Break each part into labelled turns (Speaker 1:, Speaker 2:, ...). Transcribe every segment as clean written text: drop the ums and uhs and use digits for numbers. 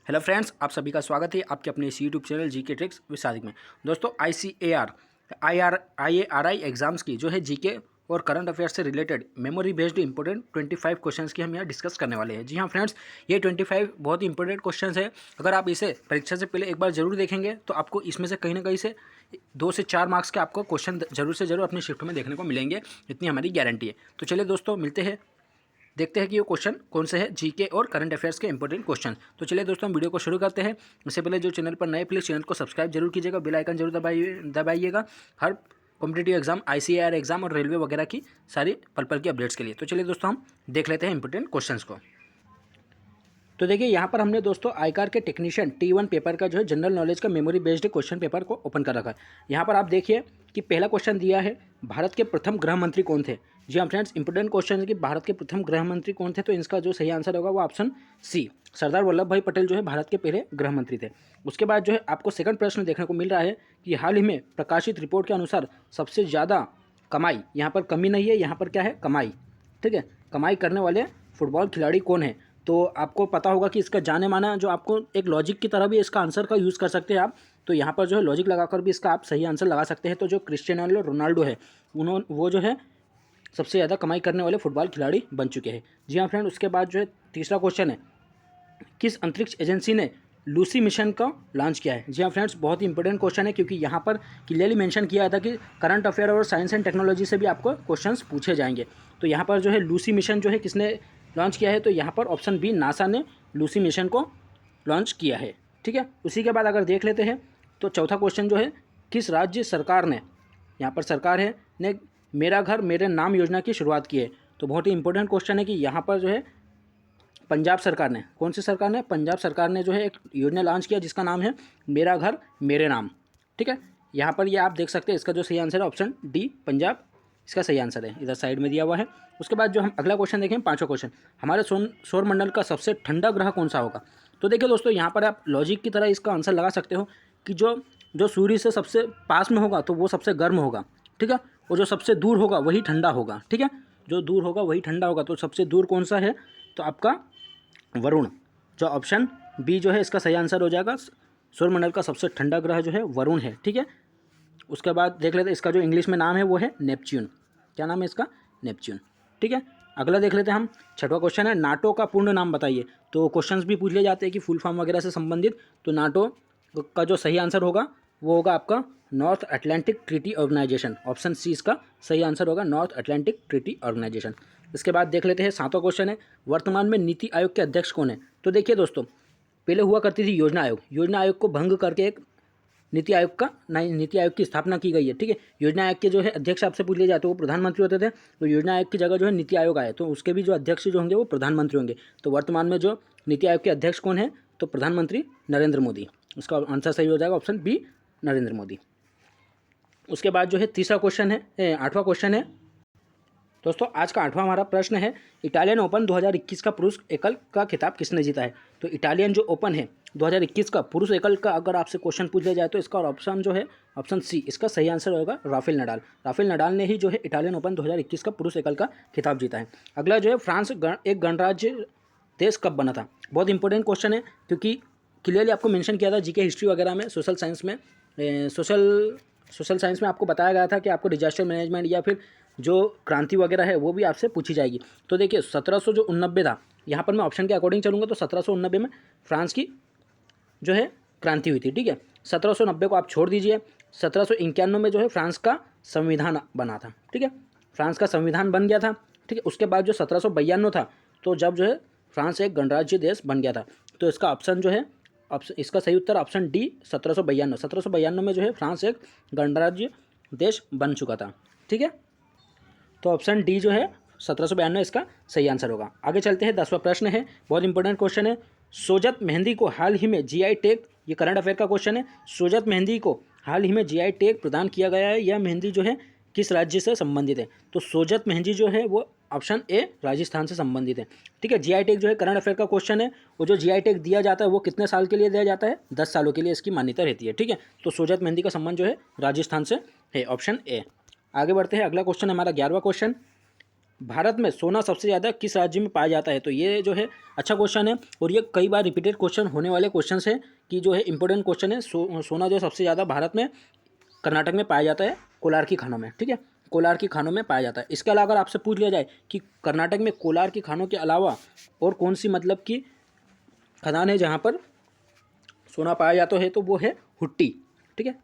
Speaker 1: Hello friends, आप सभी का स्वागत है आपके अपने इस YouTube channel GK tricks with Sadiq में। दोस्तों ICAR एग्जाम्स की जो है जीके और करंट अफेयर्स से related memory based important 25 questions की हम यहाँ डिस्कस करने वाले हैं। जी हाँ फ्रेंड्स, ये 25 बहुत ही इंपॉर्टेंट क्वेश्चंस है। अगर आप इसे परीक्षा से पहले एक बार जरूर देखेंगे तो आपको इसमें से कहीं ना कहीं से 2 से 4 मार्क्स के आपको क्वेश्चन जरूर से जरूर अपनी शिफ्ट में देखने को मिलेंगे, इतनी हमारी गारंटी है। तो चलिए दोस्तों, मिलते हैं, देखते हैं कि ये क्वेश्चन कौन से हैं जीके और करंट अफेयर्स के इंपॉर्टेंट क्वेश्चन। तो चलिए दोस्तों, हम वीडियो को शुरू करते हैं। इससे पहले जो चैनल पर नए, प्लीज़ चैनल को सब्सक्राइब जरूर कीजिएगा, बेल आइकन जरूर दबाइएगा हर कॉम्पिटिटिव एग्जाम, ICAR एग्जाम और रेलवे वगैरह की सारी पल पल की अपडेट्स के लिए। तो चलिए दोस्तों, हम देख लेते हैं इंपॉर्टेंट क्वेश्चन को। तो देखिए, यहाँ पर हमने दोस्तों आईकार के टेक्नीशियन T1 पेपर का जो है जनरल नॉलेज का मेमोरी बेस्ड क्वेश्चन पेपर को ओपन कर रखा है। यहाँ पर आप देखिए कि पहला क्वेश्चन दिया है, भारत के प्रथम गृह मंत्री कौन थे। जी हाँ फ्रेंड्स, इंपॉर्टेंट क्वेश्चन है कि भारत के प्रथम गृह मंत्री कौन थे। तो इसका जो सही आंसर होगा वो ऑप्शन सी, सरदार वल्लभ भाई पटेल जो है भारत के पहले गृह मंत्री थे। उसके बाद जो है आपको सेकंड प्रश्न देखने को मिल रहा है कि हाल ही में प्रकाशित रिपोर्ट के अनुसार सबसे ज़्यादा कमाई, यहाँ पर कमी नहीं है, यहाँ पर क्या है, कमाई, ठीक है, कमाई करने वाले फुटबॉल खिलाड़ी कौन है। तो आपको पता होगा कि इसका जाने माना, जो आपको एक लॉजिक की तरह भी इसका आंसर का यूज़ कर सकते हैं आप। तो यहाँ पर जो है लॉजिक लगाकर भी इसका आप सही आंसर लगा सकते हैं। तो जो क्रिस्टियानो रोनाल्डो है, वो जो है सबसे ज़्यादा कमाई करने वाले फुटबॉल खिलाड़ी बन चुके हैं। जी हाँ फ्रेंड, उसके बाद जो है तीसरा क्वेश्चन है, किस अंतरिक्ष एजेंसी ने लूसी मिशन का लॉन्च किया है। जी हाँ फ्रेंड्स, बहुत ही इंपॉर्टेंट क्वेश्चन है, क्योंकि यहाँ पर क्लियरली मेंशन किया था कि करंट अफेयर और साइंस एंड टेक्नोलॉजी से भी आपको क्वेश्चंस पूछे जाएंगे। तो यहाँ पर जो है लूसी मिशन जो है किसने लॉन्च किया है, तो यहाँ पर ऑप्शन बी, नासा ने लूसी मिशन को लॉन्च किया है। ठीक है, उसी के बाद अगर देख लेते हैं तो चौथा क्वेश्चन जो है, किस राज्य सरकार ने, यहाँ पर सरकार है, ने मेरा घर मेरे नाम योजना की शुरुआत की है। तो बहुत ही इंपॉर्टेंट क्वेश्चन है कि यहाँ पर जो है पंजाब सरकार ने, कौन सी सरकार ने, पंजाब सरकार ने जो है एक योजना लॉन्च किया जिसका नाम है मेरा घर मेरे नाम। ठीक है, यहाँ पर ये आप देख सकते हैं, इसका जो सही आंसर है ऑप्शन डी, पंजाब, इसका सही आंसर है, इधर साइड में दिया हुआ है। उसके बाद जो हम अगला क्वेश्चन देखें, पांचवा क्वेश्चन, हमारे सौर मंडल का सबसे ठंडा ग्रह कौन सा होगा। तो देखिए दोस्तों, यहाँ पर आप लॉजिक की तरह इसका आंसर लगा सकते हो कि जो जो सूर्य से सबसे पास में होगा तो वो सबसे गर्म होगा, ठीक है, और जो सबसे दूर होगा वही ठंडा होगा। ठीक है, जो दूर होगा वही ठंडा होगा। तो सबसे दूर कौन सा है, तो आपका वरुण, जो ऑप्शन बी जो है इसका सही आंसर हो जाएगा। सौरमंडल का सबसे ठंडा ग्रह जो है वरुण है। ठीक है, उसके बाद देख लेते हैं, इसका जो इंग्लिश में नाम है वो है नेपच्यून। क्या नाम है इसका, नेपच्यून। ठीक है, अगला देख लेते हैं हम, छठवां क्वेश्चन है, नाटो का पूर्ण नाम बताइए। तो क्वेश्चंस भी पूछ लिए जाते हैं कि फुल फॉर्म वगैरह से संबंधित। तो नाटो का जो सही आंसर होगा वो होगा आपका North Atlantic Treaty Organization, option C इसका सही आंसर होगा, नॉर्थ अटलांटिक ट्रीटी ऑर्गेनाइजेशन। इसके बाद देख लेते हैं सातवां क्वेश्चन है, वर्तमान में नीति आयोग के अध्यक्ष कौन है। तो देखिए दोस्तों, पहले हुआ करती थी योजना आयोग, योजना आयोग को भंग करके एक नीति आयोग की स्थापना की गई है। ठीक है, योजना आयोग के जो है अध्यक्ष आपसे पूछ लिए जाते, वो प्रधानमंत्री होते थे। तो योजना आयोग की जगह जो है नीति आयोग आए, तो उसके भी जो अध्यक्ष जो होंगे वो प्रधानमंत्री होंगे। तो वर्तमान में जो नीति आयोग के अध्यक्ष कौन है, तो प्रधानमंत्री नरेंद्र मोदी। इसका आंसर सही हो जाएगा ऑप्शन बी, नरेंद्र मोदी। उसके बाद जो है तीसरा क्वेश्चन है, आठवां क्वेश्चन है दोस्तों, आज का आठवां हमारा प्रश्न है, इटालियन ओपन 2021 का पुरुष एकल का खिताब किसने जीता है। तो इटालियन जो ओपन है 2021 का पुरुष एकल का अगर आपसे क्वेश्चन पूछ लिया जाए तो इसका ऑप्शन जो है ऑप्शन सी, इसका सही आंसर होगा राफेल नडाल। राफेल नडाल ने ही जो है इटालियन ओपन 2021 का पुरुष एकल का खिताब जीता है। अगला जो है, फ्रांस एक गणराज्य देश कब बना था। बहुत इंपॉर्टेंट क्वेश्चन है, क्योंकि क्लियरली आपको मेंशन किया था जीके हिस्ट्री वगैरह में, सोशल साइंस में, सोशल साइंस में आपको बताया गया था कि आपको डिजास्टर मैनेजमेंट या फिर जो क्रांति वगैरह है वो भी आपसे पूछी जाएगी। तो देखिए 1789 था, यहाँ पर मैं ऑप्शन के अकॉर्डिंग चलूँगा तो 1789 में फ्रांस की जो है क्रांति हुई थी। ठीक है, 1790 को आप छोड़ दीजिए, 1791 में जो है फ्रांस का संविधान बना था। ठीक है, फ्रांस का संविधान बन गया था। ठीक है, उसके बाद जो 1792 था, तो जब जो है फ्रांस एक गणराज्य देश बन गया था। तो इसका ऑप्शन जो है, इसका सही उत्तर ऑप्शन डी, 1792 में जो है फ्रांस एक गणराज्य देश बन चुका था। ठीक है, तो ऑप्शन डी जो है 1792 इसका सही आंसर होगा। आगे चलते हैं, 10वां प्रश्न है, बहुत इंपॉर्टेंट क्वेश्चन है, सोजत मेहंदी को हाल ही में GI टैग, ये करंट अफेयर का क्वेश्चन है, सोजत मेहंदी को हाल ही में GI टैग प्रदान किया गया है, यह मेहंदी जो है किस राज्य से संबंधित है। तो सोजत मेहंदी जो है वो ऑप्शन ए, राजस्थान से संबंधित है। ठीक है, GI टैग जो है करंट अफेयर का क्वेश्चन है, वो जो GI टैग दिया जाता है वो कितने साल के लिए दिया जाता है, 10 सालों के लिए इसकी मान्यता रहती है। ठीक है, तो सोजत मेहंदी का संबंध जो है राजस्थान से है, ऑप्शन ए। आगे बढ़ते हैं, अगला क्वेश्चन हमारा 11वां क्वेश्चन, भारत में सोना सबसे ज़्यादा किस राज्य में पाया जाता है? तो ये जो है अच्छा क्वेश्चन है और ये कई बार रिपीटेड क्वेश्चन होने वाले क्वेश्चन है कि जो है इंपॉर्टेंट क्वेश्चन है। सोना जो सबसे ज़्यादा भारत में कर्नाटक में पाया जाता है कोलार की खानों में, ठीक है, कोलार की खानों में पाया जाता है। इसके अलावा अगर आपसे पूछ लिया जाए कि कर्नाटक में कोलार की खानों के अलावा और कौन सी मतलब कि खदान है जहाँ पर सोना पाया जाता है, तो वो है हुट्टी, ठीक है।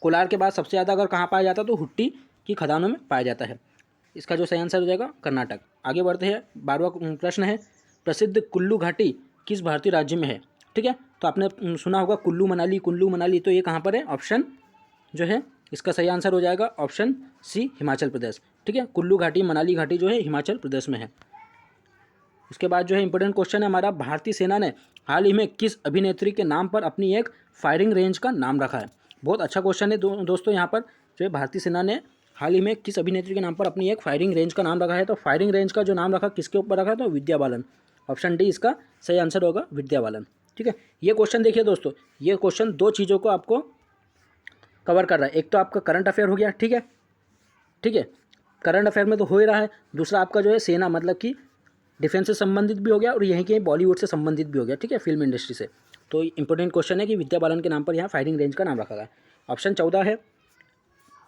Speaker 1: कोलार के बाद सबसे ज़्यादा अगर कहाँ पाया जाता है तो हुट्टी की खदानों में पाया जाता है। इसका जो सही आंसर हो जाएगा कर्नाटक। आगे बढ़ते हैं, 12वां प्रश्न है, प्रसिद्ध कुल्लू घाटी किस भारतीय राज्य में है? ठीक है, तो आपने सुना होगा कुल्लू मनाली, तो ये कहाँ पर है? ऑप्शन जो है इसका सही आंसर हो जाएगा ऑप्शन सी, हिमाचल प्रदेश, ठीक है। कुल्लू घाटी, मनाली घाटी जो है हिमाचल प्रदेश में है। उसके बाद जो है इंपॉर्टेंट क्वेश्चन है हमारा, भारतीय सेना ने हाल ही में किस अभिनेत्री के नाम पर अपनी एक फायरिंग रेंज का नाम रखा है? बहुत अच्छा क्वेश्चन है दोस्तों। यहाँ पर जो है भारतीय सेना ने हाल ही में किस अभिनेत्री के नाम पर अपनी एक फायरिंग रेंज का नाम रखा है? तो फायरिंग रेंज का जो नाम रखा किसके ऊपर रखा है? तो विद्या बालन, ऑप्शन डी इसका सही आंसर होगा, विद्या बालन, ठीक है। ये क्वेश्चन देखिए दोस्तों, ये क्वेश्चन दो चीज़ों को आपको कवर कर रहा है। एक तो आपका करंट अफेयर हो गया, ठीक है, ठीक है, करंट अफेयर में तो हो ही रहा है। दूसरा आपका जो है सेना मतलब कि डिफेंस से संबंधित भी हो गया और यहीं के बॉलीवुड से संबंधित भी हो गया, ठीक है, फिल्म इंडस्ट्री से। तो इंपॉर्टेंट क्वेश्चन है कि विद्या बालन के नाम पर यहाँ फायरिंग रेंज का नाम रखा गया है। ऑप्शन 14 है,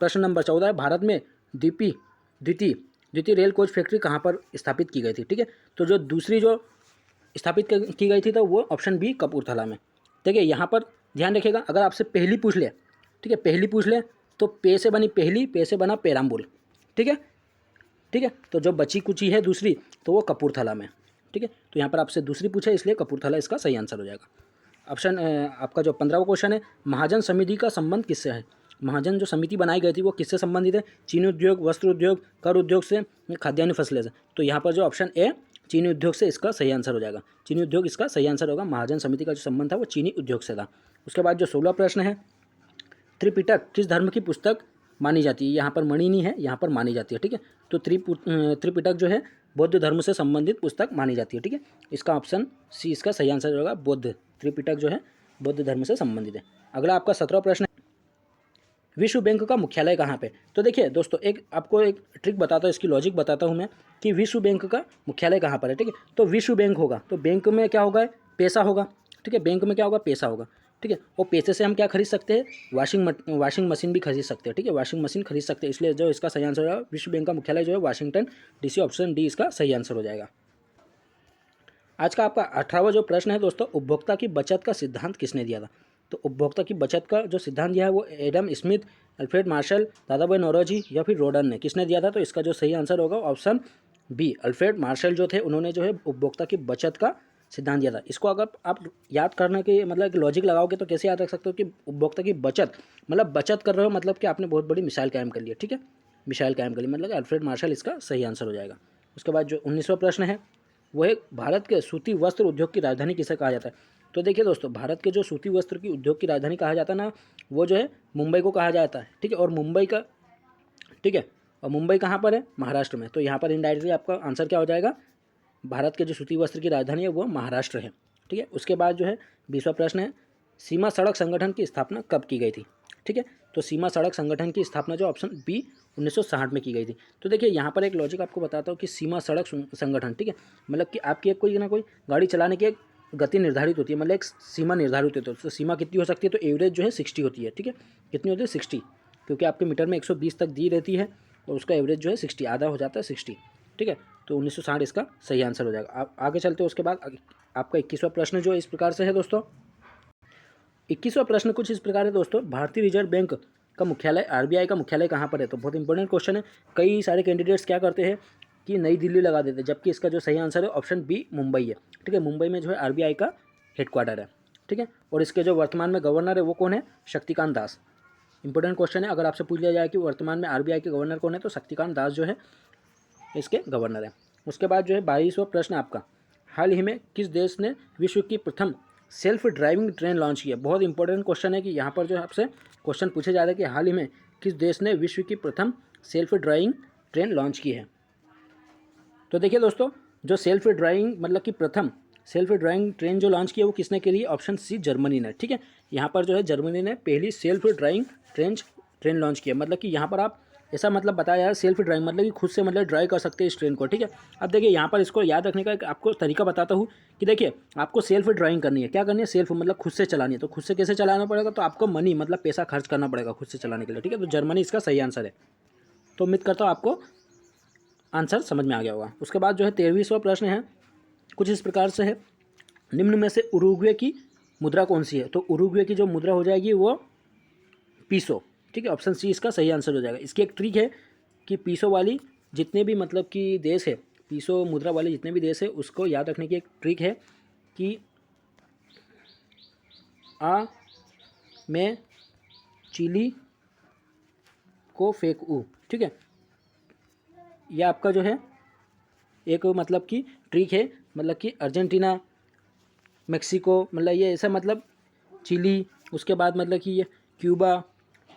Speaker 1: प्रश्न नंबर 14 है, भारत में द्वितीय रेल कोच फैक्ट्री कहाँ पर स्थापित की गई थी? ठीक है, तो जो दूसरी जो स्थापित की गई थी तो वो ऑप्शन बी, कपूरथला में। देखिए यहाँ पर ध्यान रखिएगा, अगर आपसे पहली पूछ ले, ठीक है, पहली पूछ ले तो पे से बनी पहली, पे से बना पेराम्बुल, ठीक है, ठीक है। तो जो बची कुची है दूसरी तो वो कपूरथला में, ठीक है। तो यहाँ पर आपसे दूसरी पूछा इसलिए कपूरथला इसका सही आंसर हो जाएगा। ऑप्शन आपका जो 15वां क्वेश्चन है, महाजन समिति का संबंध किससे है? महाजन जो समिति बनाई गई थी वो किससे संबंधित है? चीनी उद्योग, वस्त्र उद्योग, कर उद्योग से, खाद्यान्न फसलें से। तो यहाँ पर जो ऑप्शन ए, चीनी उद्योग से इसका सही आंसर हो जाएगा। चीनी उद्योग इसका सही आंसर होगा। महाजन समिति का जो संबंध था वो चीनी उद्योग से था। उसके बाद जो 16वां प्रश्न है, त्रिपिटक किस धर्म की पुस्तक मानी जाती है? यहाँ पर मणि नहीं है, यहाँ पर मानी जाती है, ठीक है। तो त्रिपिटक जो है बौद्ध धर्म से संबंधित पुस्तक मानी जाती है, ठीक है। इसका ऑप्शन सी इसका सही आंसर होगा, बौद्ध, त्रिपिटक जो है बौद्ध धर्म से संबंधित है। अगला आपका 17वां प्रश्न है, विश्व बैंक का मुख्यालय कहाँ पे? तो देखिए दोस्तों, आपको एक ट्रिक बताता हूँ, इसकी लॉजिक बताता हूँ मैं कि विश्व बैंक का मुख्यालय कहाँ पर है, ठीक है। तो विश्व बैंक होगा तो बैंक में क्या होगा? पैसा होगा, ठीक है, बैंक में क्या होगा? पैसा होगा, ठीक है। और पैसे से हम क्या खरीद सकते हैं? वाशिंग मशीन भी खरीद सकते हैं, ठीक है, वाशिंग मशीन खरीद सकते हैं। इसलिए जो इसका सही आंसर होगा, विश्व बैंक का मुख्यालय जो है वाशिंगटन डीसी, ऑप्शन डी इसका सही आंसर हो जाएगा। आज का आपका 18वां जो प्रश्न है दोस्तों, उपभोक्ता की बचत का सिद्धांत किसने दिया था? तो उपभोक्ता की बचत का जो सिद्धांत दिया है वो Adam Smith, Alfred Marshall, Dadabhai Naoroji या फिर रोडन ने, किसने दिया था? तो इसका जो सही आंसर होगा ऑप्शन बी, अल्फ्रेड मार्शल जो थे उन्होंने जो है उपभोक्ता की बचत का सिद्धांत दिया था। इसको अगर आप याद करने के मतलब लॉजिक लगाओगे तो कैसे याद रख सकते हो कि उपभोक्ता की बचत मतलब बचत कर रहे हो, मतलब कि आपने बहुत बड़ी मिसाइल कायम कर ली है, ठीक है, मिसाइल कायम कर ली, मतलब अल्फ्रेड मार्शल इसका सही आंसर हो जाएगा। उसके बाद जो 19वां प्रश्न है वो है, भारत के सूती वस्त्र उद्योग की राजधानी किसे कहा जाता है? तो देखिए दोस्तों, भारत के जो सूती वस्त्र की उद्योग की राजधानी कहा जाता है ना, वो जो है मुंबई को कहा जाता है, ठीक है। और मुंबई का, ठीक है, और मुंबई कहाँ पर है? महाराष्ट्र में। तो यहाँ पर इनडायरेक्टली आपका आंसर क्या हो जाएगा? भारत के जो सूती वस्त्र की राजधानी है वो महाराष्ट्र है, ठीक है। उसके बाद जो है 20वां प्रश्न है, सीमा सड़क संगठन की स्थापना कब की गई थी? ठीक है, तो सीमा सड़क संगठन की स्थापना जो ऑप्शन बी 1960 में की गई थी। तो देखिए यहाँ पर एक लॉजिक आपको बताता हूँ कि सीमा सड़क संगठन, ठीक है, मतलब कि आपकी एक कोई ना कोई गाड़ी चलाने की एक गति निर्धारित होती है, मतलब एक सीमा निर्धारित होती है। तो सीमा कितनी हो सकती है? तो एवरेज जो है 60 होती है, ठीक है, कितनी होती है? 60, क्योंकि आपके मीटर में 120 तक दी रहती है और उसका एवरेज जो है 60, आधा हो जाता है 60, ठीक है। तो 1960 इसका सही आंसर हो जाएगा। आप आगे चलते हो। उसके बाद आपका 21वां प्रश्न जो इस प्रकार से है दोस्तों, 21वां प्रश्न कुछ इस प्रकार है दोस्तों, भारतीय रिजर्व बैंक का मुख्यालय, आरबीआई का मुख्यालय कहाँ पर है? तो बहुत इंपॉर्टेंट क्वेश्चन है। कई सारे कैंडिडेट्स क्या करते हैं कि नई दिल्ली लगा देते हैं, जबकि इसका जो सही आंसर है ऑप्शन बी, मुंबई है, ठीक है। मुंबई में जो है आरबीआई का हेडक्वार्टर है, ठीक है। और इसके जो वर्तमान में गवर्नर है वो कौन है? शक्तिकांत दास। इंपॉर्टेंट क्वेश्चन है, अगर आपसे पूछ लिया जाए कि वर्तमान में आरबीआई के गवर्नर कौन है, तो शक्तिकांत दास जो है इसके गवर्नर है। उसके बाद जो है 22वां प्रश्न आपका, हाल ही में किस देश ने विश्व की प्रथम सेल्फ ड्राइविंग ट्रेन लॉन्च की है? बहुत इंपॉर्टेंट क्वेश्चन है कि यहाँ पर जो है आपसे क्वेश्चन पूछे जा रहे हैं कि हाल ही में किस देश ने विश्व की प्रथम सेल्फ ड्राइविंग ट्रेन लॉन्च की है? तो देखिए दोस्तों, जो सेल्फ ड्राइविंग मतलब कि प्रथम सेल्फ ड्राइविंग ट्रेन जो लॉन्च की है वो किसने करी है? ऑप्शन सी, जर्मनी ने, ठीक है। यहाँ पर जो है जर्मनी ने पहली सेल्फ ड्राइविंग ट्रेन लॉन्च किया, मतलब कि यहाँ पर आप ऐसा मतलब बताया है सेल्फ ड्राइंग मतलब कि खुद से मतलब ड्राइव कर सकते हैं इस ट्रेन को, ठीक है। अब देखिए यहाँ पर इसको याद रखने का एक आपको तरीका बताता हूँ कि देखिए आपको सेल्फ ड्राइंग करनी है। क्या करनी है? सेल्फ मतलब खुद से चलानी है। तो खुद से कैसे चलाना पड़ेगा? तो आपको मनी मतलब पैसा खर्च करना पड़ेगा खुद से चलाने के लिए, ठीक है। तो जर्मनी इसका सही आंसर है। तो उम्मीद करता हूँ आपको आंसर समझ में आ गया होगा। उसके बाद जो है 13वां प्रश्न है, कुछ इस प्रकार से है, निम्न में से उरुग्वे की मुद्रा कौन सी है? तो उरुग्वे की जो मुद्रा हो जाएगी वो पीसो, ठीक है। ऑप्शन सी इसका सही आंसर हो जाएगा। इसकी एक ट्रिक है कि पीसो वाली जितने भी मतलब कि देश है, पीसो मुद्रा वाले जितने भी देश है, उसको याद रखने की एक ट्रिक है कि आ मैं चिली को फेंकू, ठीक है। यह आपका जो है एक मतलब कि ट्रिक है, मतलब कि अर्जेंटीना, मेक्सिको, मतलब ये ऐसा मतलब चिली, उसके बाद मतलब कि ये क्यूबा,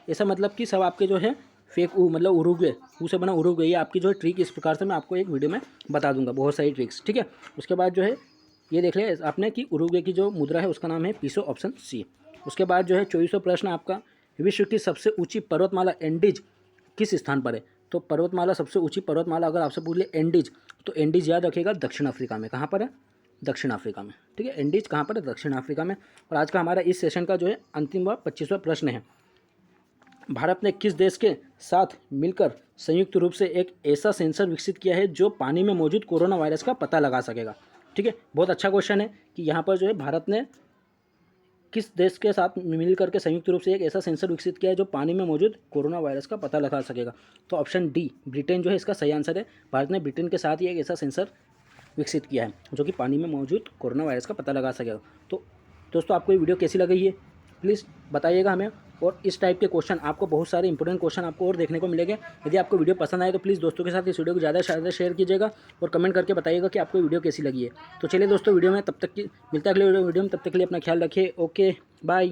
Speaker 1: ऐसा मतलब कि सब आपके जो है फेक ऊ मतलब उरुग्वे, ऊ से बना उरुग्वे। ये आपकी जो है ट्रिक इस प्रकार से मैं आपको एक वीडियो में बता दूंगा, बहुत सारी ट्रिक्स, ठीक है। उसके बाद जो है ये देख लिया आपने कि उरुग्वे की जो मुद्रा है उसका नाम है पीसो, ऑप्शन सी। उसके बाद जो है 24वां प्रश्न आपका, विश्व की सबसे ऊंची पर्वतमाला एंडीज किस स्थान पर है? तो पर्वतमाला, सबसे ऊंची पर्वतमाला अगर आपसे पूछ ले एंडीज, तो एंडीज याद रखिएगा दक्षिण अफ्रीका में। कहाँ पर है? दक्षिण अफ्रीका में, ठीक है। एंडीज कहाँ पर है? दक्षिण अफ्रीका में। और आज का हमारा इस सेशन का जो है अंतिम व 25वां प्रश्न है, भारत ने किस देश के साथ मिलकर संयुक्त रूप से एक ऐसा सेंसर विकसित किया है जो पानी में मौजूद कोरोना वायरस का पता लगा सकेगा? ठीक है, बहुत अच्छा क्वेश्चन है कि यहाँ पर जो है भारत ने किस देश के साथ मिल करके संयुक्त रूप से एक ऐसा सेंसर विकसित किया है जो पानी में मौजूद कोरोना वायरस का पता लगा सकेगा? तो ऑप्शन डी ब्रिटेन जो है इसका सही आंसर है। भारत ने ब्रिटेन के साथ ही एक ऐसा सेंसर विकसित किया है जो कि पानी में मौजूद कोरोना वायरस का पता लगा सकेगा। तो दोस्तों आपको ये वीडियो कैसी लगी है प्लीज़ बताइएगा हमें। और इस टाइप के क्वेश्चन आपको, बहुत सारे इंपॉर्टेंट क्वेश्चन आपको और देखने को मिलेंगे। यदि आपको वीडियो पसंद आए तो प्लीज़ दोस्तों के साथ इस वीडियो को ज़्यादा से ज़्यादा शेयर कीजिएगा और कमेंट करके बताइएगा कि आपको वीडियो कैसी लगी है। तो चलिए दोस्तों वीडियो में तब तक की मिलता है अगले वीडियो में, तब तक के लिए अपना ख्याल रखिए। Okay bye.